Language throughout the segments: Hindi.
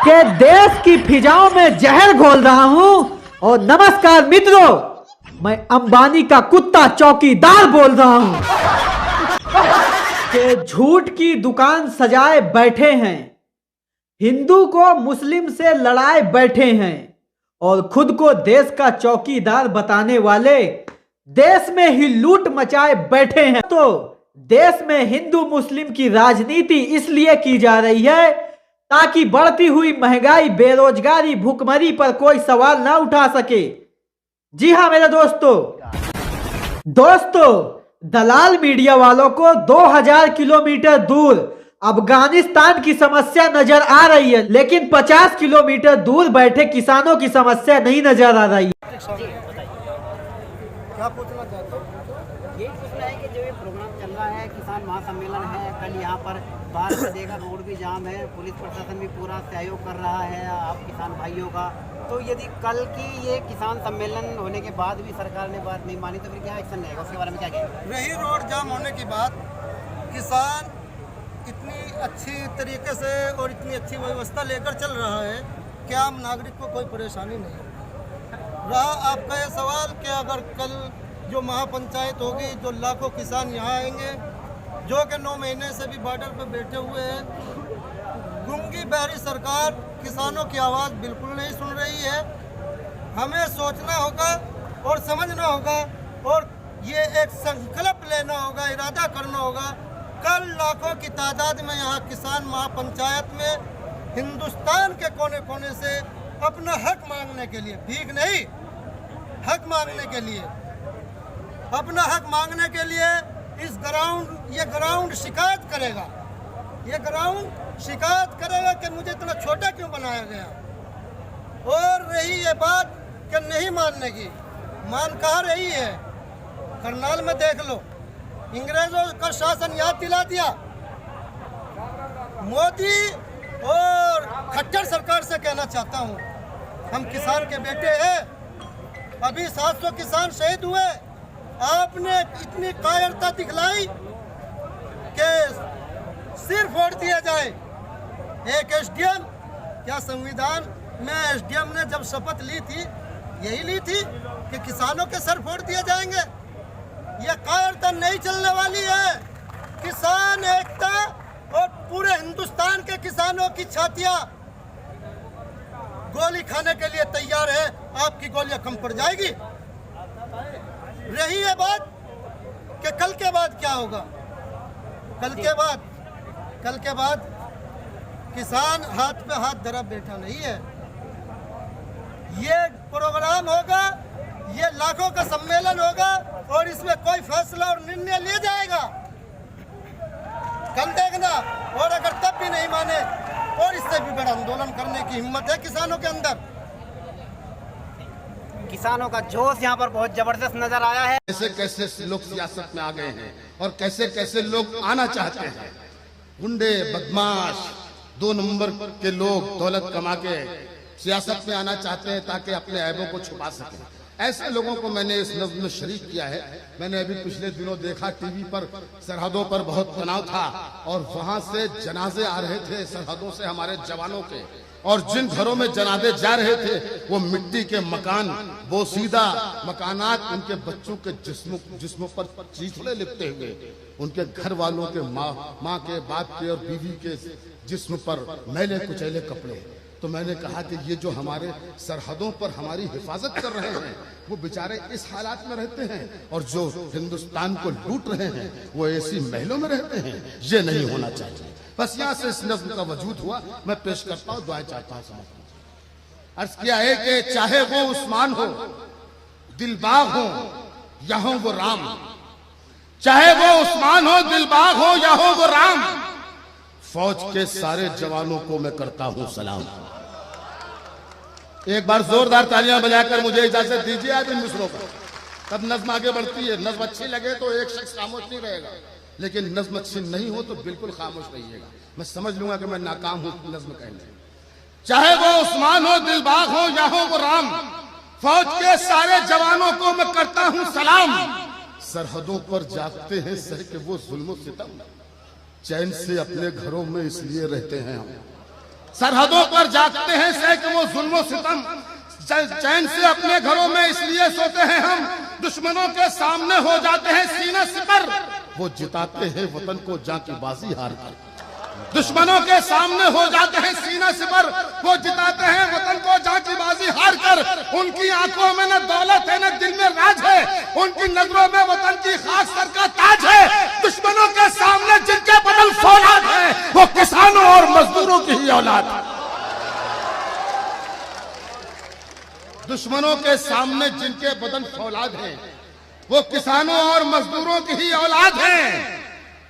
कि देश की फिजाओं में जहर घोल रहा हूं। और नमस्कार मित्रों, मैं अंबानी का कुत्ता चौकीदार बोल रहा हूं कि झूठ की दुकान सजाए बैठे हैं, हिंदू को मुस्लिम से लड़ाए बैठे हैं और खुद को देश का चौकीदार बताने वाले देश में ही लूट मचाए बैठे हैं। तो देश में हिंदू मुस्लिम की राजनीति इसलिए की जा रही है ताकि बढ़ती हुई महंगाई, बेरोजगारी, भुखमरी पर कोई सवाल ना उठा सके। जी हां मेरे दोस्तों, दलाल मीडिया वालों को 2000 किलोमीटर दूर अफगानिस्तान की समस्या नजर आ रही है, लेकिन 50 किलोमीटर दूर बैठे किसानों की समस्या नहीं नजर आ रही है। क्या पूछना चाहते हो? ये पूछना है कि जो ये प्रोग्राम चल रहा है, किसान महासम्मेलन है, कल यहाँ पर बाहर से देखा रोड भी जाम है, पुलिस प्रशासन भी पूरा सहयोग कर रहा है आप किसान भाइयों का। तो यदि कल की ये किसान सम्मेलन होने के बाद भी सरकार ने बात नहीं मानी तो फिर क्या एक्शन रहेगा, उसके बारे में क्या कहेंगे? रही रोड जाम होने की बात, किसान इतनी अच्छी तरीके से और इतनी अच्छी व्यवस्था लेकर चल रहा है कि आम नागरिक को कोई परेशानी नहीं रहा। आपका ये सवाल कि अगर कल जो महापंचायत होगी, जो लाखों किसान यहाँ आएंगे, जो कि 9 महीने से भी बॉर्डर पर बैठे हुए हैं, गूंगी बहरी सरकार किसानों की आवाज़ बिल्कुल नहीं सुन रही है। हमें सोचना होगा और समझना होगा और ये एक संकल्प लेना होगा, इरादा करना होगा। कल लाखों की तादाद में यहाँ किसान महापंचायत में हिंदुस्तान के कोने कोने से अपना हक मांगने के लिए, भीख नहीं, हक मांगने के लिए, अपना हक मांगने के लिए ये ग्राउंड शिकायत करेगा। ये ग्राउंड शिकायत करेगा कि मुझे इतना छोटा क्यों बनाया गया। और रही ये बात कि नहीं मानने की, मान कहाँ रही है? करनाल में देख लो, अंग्रेजों का शासन याद दिला दिया। मोदी और खट्टर सरकार से कहना चाहता हूँ, हम किसान के बेटे हैं। अभी 700 किसान शहीद हुए, आपने इतनी कायरता दिखलाई कि सिर फोड़ दिया जाए। एक एसडीएम, क्या संविधान में एसडीएम ने जब शपथ ली थी, यही ली थी कि किसानों के सर फोड़ दिए जाएंगे? यह कायरता नहीं चलने वाली है। किसान एकता और पूरे हिंदुस्तान के किसानों की छातियां गोली खाने के लिए तैयार है। आपकी गोलियां कम पड़ जाएगी। रही है बात कि कल के बाद क्या होगा। कल के बाद किसान हाथ पे हाथ धरा बैठा नहीं है। ये प्रोग्राम होगा, ये लाखों का सम्मेलन होगा और इसमें कोई फैसला और निर्णय लिया जाएगा। कल देखना। और अगर तब भी नहीं माने और इससे भी बड़ा आंदोलन करने की हिम्मत है किसानों के अंदर। किसानों का जोश यहाँ पर बहुत जबरदस्त नजर आया है। कैसे कैसे लोग सियासत में आ गए हैं और कैसे कैसे लोग आना चाहते हैं। गुंडे, बदमाश, 2 नंबर के लोग दौलत कमा के सियासत में आना चाहते हैं ताकि अपने ऐबों को छुपा सकें। ऐसे लोगों को मैंने इस नज़्म में शरीक किया है। मैंने अभी पिछले दिनों देखा टीवी पर, सरहदों पर बहुत तनाव था और वहां से जनाजे आ रहे थे सरहदों से हमारे जवानों के, और जिन घरों में जनाजे जा रहे थे वो मिट्टी के मकान, बोसीदा मकानात, उनके बच्चों के जिस्मों पर चीथड़े लिपटे हुए, उनके घर वालों के माँ के, बाप के और बीवी के जिस्म पर मैले कुचैले कपड़े। तो मैंने कहा कि ये जो हमारे सरहदों पर हमारी हिफाजत कर रहे हैं वो बेचारे इस हालात में रहते हैं, और जो हिंदुस्तान को लूट रहे हैं वो ऐसी महलों में रहते हैं। ये नहीं होना चाहिए। बस यहाँ से इस नज़्म का वजूद हुआ। मैं पेश करता हूँ, दुआएं चाहता हूँ। समझ अर्ज किया है कि चाहे वो उस्मान हो, दिलबाग हो या हो वो राम, चाहे वो उस्मान हो, दिलबाग हो या हो वो राम, फौज के सारे जवानों को मैं करता हूं सलाम। एक बार जोरदार तालियां बजाकर मुझे इजाजत दीजिए आप इन मिसरों पर, तब नज्म आगे बढ़ती है। नज्म अच्छी लगे तो एक शख्स खामोश नहीं रहेगा, लेकिन नज्म अच्छी नहीं हो तो बिल्कुल खामोश रहिएगा। मैं समझ लूंगा कि मैं नाकाम हूं नज्म कहने। चाहे वो उस्मान हो, दिलबाग हो या हो वो राम, फौज के सारे जवानों को मैं करता हूं सलाम। सरहदों पर जागते हैं सह के वो जुल्म सितम, चैन से अपने घरों में इसलिए रहते हैं हम सरहदों पर जागते हैं सैकड़ों जुल्म सितम, चैन से अपने घरों में इसलिए सोते हैं हम, दुश्मनों के सामने हो जाते हैं सीना सिपर, वो जिताते हैं वतन को जाकी बाजी हार कर। दुश्मनों के सामने हो जाते हैं सीना सिपर, वो जिताते हैं वतन को जाकी बाजी हार कर। उनकी आंखों में न दौलत है न दिल में राज है, उनकी नजरों में वतन की खाक सर का ताज है। दुश्मनों के सामने जिनके बदल फौलाद है, वो किसानों और मजदूरों की ही औलाद है। दुश्मनों के सामने जिनके बदन फौलाद हैं, वो किसानों और मजदूरों की ही औलाद हैं।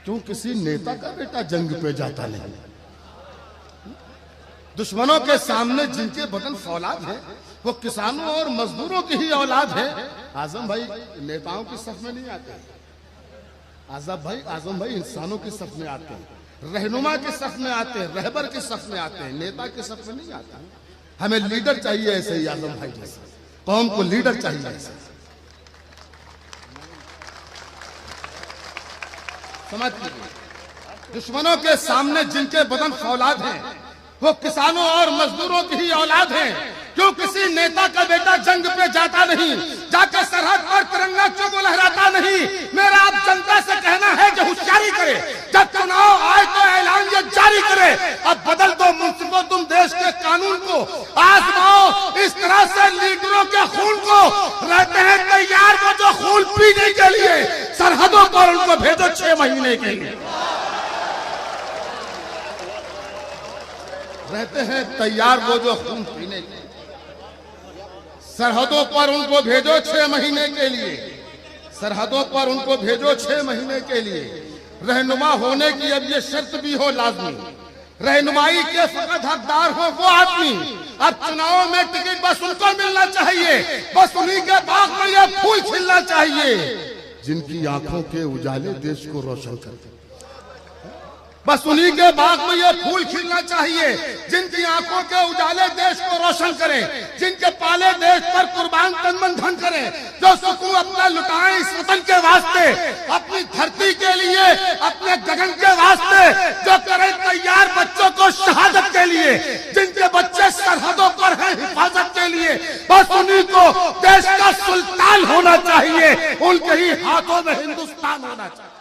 क्यों किसी नेता का बेटा जंग पे जाता नहीं? दुश्मनों के सामने जिनके बदन फौलाद हैं, वो किसानों और मजदूरों की ही औलाद है। आजम भाई नेताओं की सफ में नहीं आते, आजम भाई इंसानों की सफ में आते हैं, रहनुमा की सफ में आते हैं, रहबर की सफ में आते हैं, नेता की सफ में नहीं आते। हमें लीडर चाहिए ऐसे ही, आजम भाई जैसे कौम को लीडर चाहिए ऐसे। समझ लीजिए, दुश्मनों के सामने जिनके बदन फौलाद हैं, वो किसानों और मजदूरों की ही औलाद हैं। क्यों किसी नेता का बेटा जंग पे जाता नहीं, जाकर सरहद पर तिरंगा क्यों लहराता नहीं? मेरा आप जनता से कहना है कि होशियारी करे, जब चुनाव आए तो ऐलान ये जारी करे। अब बदल दो मुंसिफों तुम देश के कानून को, आजमाओ इस तरह से लीडरों के खून को। रहते हैं तैयार वो जो खून पीने के लिए, सरहदों पर उनको भेजो 6 महीने के लिए। रहते हैं तैयार वो जो खून पीने के लिए, सरहदों पर उनको भेजो 6 महीने के लिए। सरहदों पर उनको भेजो 6 महीने के लिए। रहनुमा होने की अब ये शर्त भी हो लाजमी, रहनुमाई के फकत हकदार हो वो आदमी। अब चुनाव में टिकट बस उनको मिलना चाहिए, बस उन्हीं के बाग में ये फूल खिलना चाहिए जिनकी आंखों के उजाले देश को रोशन करते। बस उन्हीं के बाग में ये फूल खिलना चाहिए जिनकी आंखों के उजाले देश को रोशन करें, जिनके पाले देश पर कुर्बान तन मन धन करें, जो सुकून अपना लुटाएं इस वतन के वास्ते, अपनी धरती के लिए, अपने गगन के वास्ते, जो करें तैयार बच्चों को शहादत के लिए, जिनके बच्चे सरहदों पर हैं हिफाजत के लिए। बस उन्हीं को देश का सुल्तान होना चाहिए, उनके ही हाथों में हिंदुस्तान होना चाहिए।